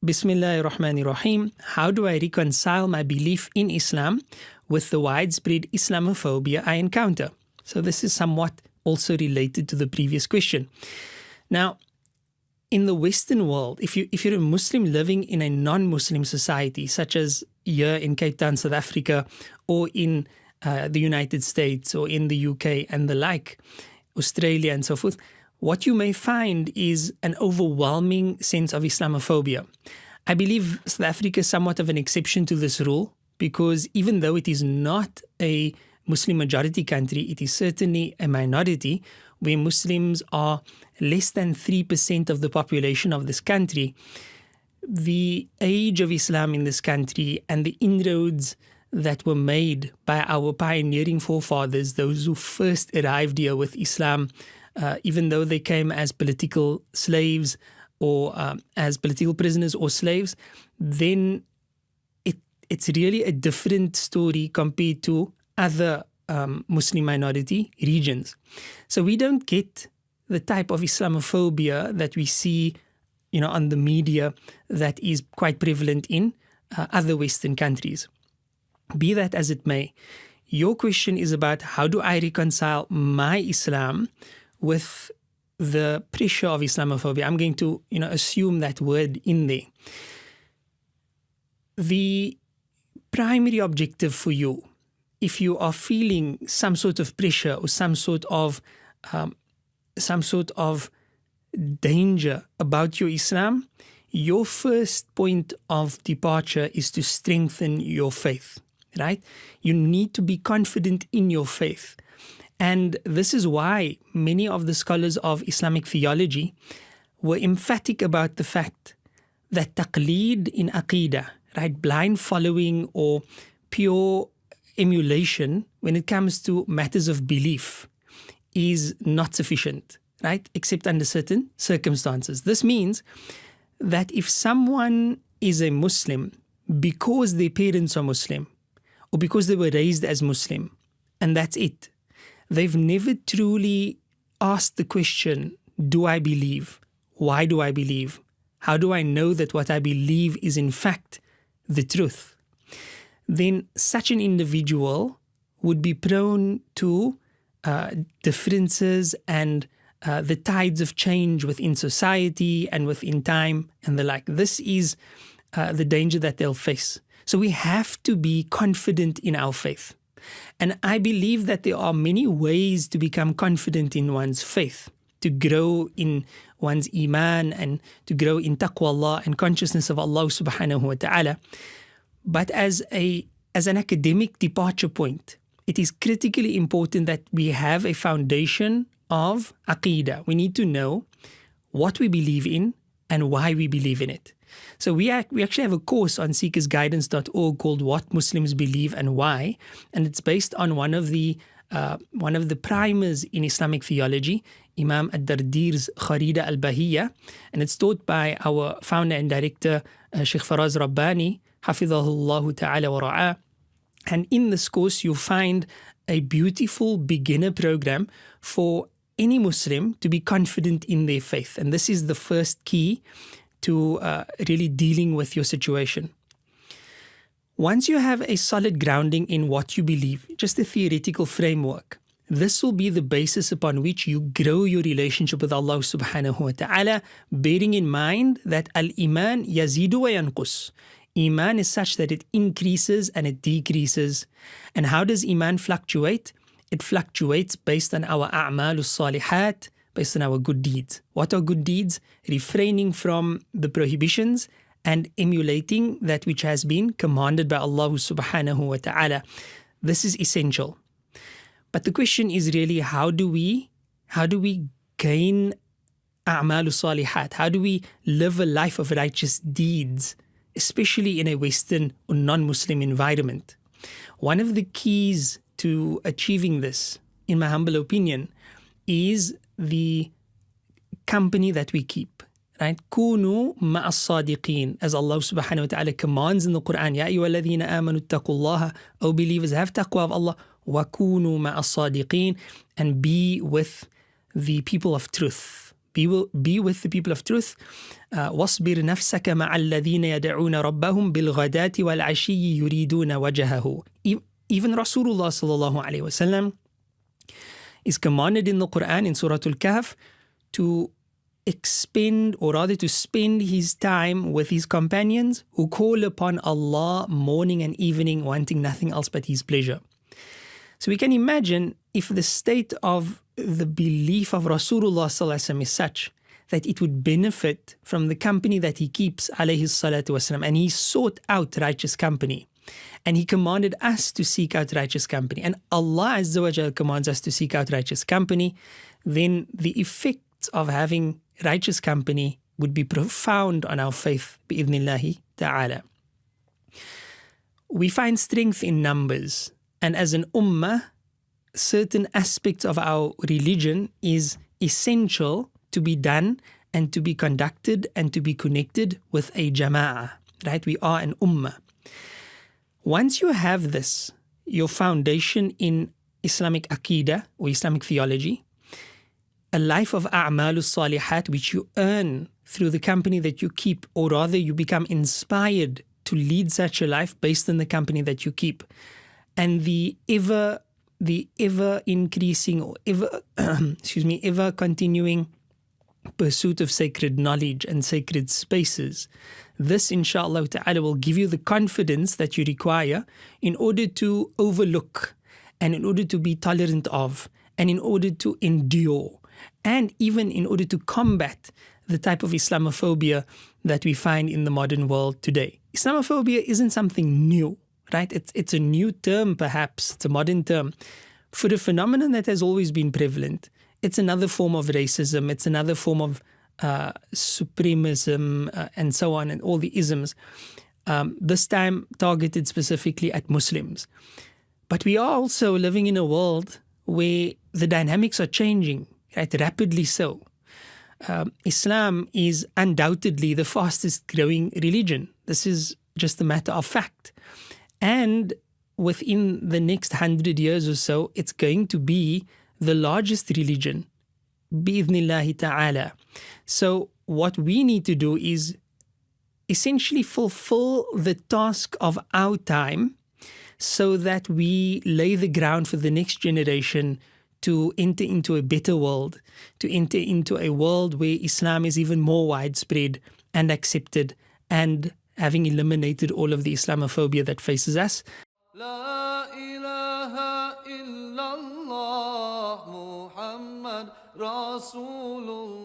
Bismillahir Rahmanir Rahim. How do I reconcile my belief in Islam with the widespread Islamophobia I encounter? So this is somewhat also related to the previous question. Now, in the Western world, if you're a Muslim living in a non-Muslim society, such as here in Cape Town, South Africa, or in the United States, or in the UK and the like, Australia and so forth, what you may find is an overwhelming sense of Islamophobia. I believe South Africa is somewhat of an exception to this rule, because even though it is not a Muslim majority country, it is certainly a minority where Muslims are less than 3% of the population of this country. The age of Islam in this country and the inroads that were made by our pioneering forefathers, those who first arrived here with Islam, even though they came as political slaves or as political prisoners or slaves, then it's really a different story compared to other Muslim minority regions. So we don't get the type of Islamophobia that we see, on the media that is quite prevalent in other Western countries. Be that as it may, your question is about how do I reconcile my Islam with the pressure of Islamophobia. I'm going to, assume that word in there. The primary objective for you, if you are feeling some sort of pressure or some sort of danger about your Islam, your first point of departure is to strengthen your faith, right? You need to be confident in your faith. And this is why many of the scholars of Islamic theology were emphatic about the fact that taqleed in aqeedah, right, blind following or pure emulation when it comes to matters of belief is not sufficient, right, except under certain circumstances. This means that if someone is a Muslim because their parents are Muslim or because they were raised as Muslim, and that's it, they've never truly asked the question, do I believe? Why do I believe? How do I know that what I believe is in fact the truth? Then such an individual would be prone to differences and the tides of change within society and within time and the like. This is the danger that they'll face. So we have to be confident in our faith. And I believe that there are many ways to become confident in one's faith, to grow in one's iman and to grow in taqwa Allah and consciousness of Allah subhanahu wa ta'ala. But as an academic departure point, it is critically important that we have a foundation of aqeedah. We need to know what we believe in and why we believe in it. So we actually have a course on seekersguidance.org called What Muslims Believe and Why, and it's based on one of the primers in Islamic theology, Imam ad-Dardir's Kharida al-Bahiyya, and it's taught by our founder and director, Shaykh Faraz Rabbani, Hafidhahullah ta'ala wa ra'ah. And in this course, you'll find a beautiful beginner program for any Muslim to be confident in their faith. And this is the first key to really dealing with your situation. Once you have a solid grounding in what you believe, just a theoretical framework, this will be the basis upon which you grow your relationship with Allah subhanahu wa ta'ala, bearing in mind that al-iman yazidu wa yanqus. Iman is such that it increases and it decreases. And how does iman fluctuate? It fluctuates based on our a'malus salihat, based on our good deeds. What are good deeds? Refraining from the prohibitions and emulating that which has been commanded by Allah subhanahu wa ta'ala. This is essential. But the question is really, how do we gain a'malus salihat? How do we live a life of righteous deeds, especially in a Western or non-Muslim environment? One of the keys to achieving this, in my humble opinion, is the company that we keep, right? Kunu ma'as sadiqeen, as Allah subhanahu wa ta'ala commands in the Quran, Ya ayyuhalladhina amanu ittaqullaha, O believers, have taqwa of Allah, wa kunu ma'as sadiqeen, and be with the people of truth, be with the people of truth. وَاصْبِرْ نَفْسَكَ مَعَ الَّذِينَ يَدْعُونَ رَبَّهُمْ بِالْغَدَاةِ وَالْعَشِيِّ يُرِيدُونَ وَجْهَهُ. Even Rasulullah sallallahu alayhi wasallam is commanded in the Quran in Surah Al-Kahf to expend, or rather to spend his time with his companions who call upon Allah morning and evening, wanting nothing else but his pleasure. So we can imagine if the state of the belief of Rasulullah sallallahu alaihi wasallam is such that it would benefit from the company that he keeps, alayhi salatu wasalam, and he sought out righteous company. And he commanded us to seek out righteous company. And Allah Azza wa Jal commands us to seek out righteous company. Then the effects of having righteous company would be profound on our faith, bi'idhnillahi ta'ala. We find strength in numbers. And as an ummah, certain aspects of our religion is essential to be done and to be conducted and to be connected with a jama'ah. Right? We are an ummah. Once you have this, your foundation in Islamic Aqidah or Islamic theology, a life of a'malus salihat which you earn through the company that you keep, or rather you become inspired to lead such a life based on the company that you keep, and the ever increasing or ever continuing pursuit of sacred knowledge and sacred spaces. This, inshallah ta'ala, will give you the confidence that you require in order to overlook and in order to be tolerant of and in order to endure and even in order to combat the type of Islamophobia that we find in the modern world today. Islamophobia isn't something new, right? It's a new term perhaps, it's a modern term for a phenomenon that has always been prevalent. It's another form of racism, it's another form of supremism and so on, and all the isms, this time targeted specifically at Muslims. But we are also living in a world where the dynamics are changing, right, rapidly so. Islam is undoubtedly the fastest growing religion. This is just a matter of fact. And within the next 100 years or so, it's going to be the largest religion, bi'idhnillahi ta'ala. So what we need to do is essentially fulfill the task of our time so that we lay the ground for the next generation to enter into a better world, to enter into a world where Islam is even more widespread and accepted, and having eliminated all of the Islamophobia that faces us. La ilaha illallah Muhammad Rasulullah.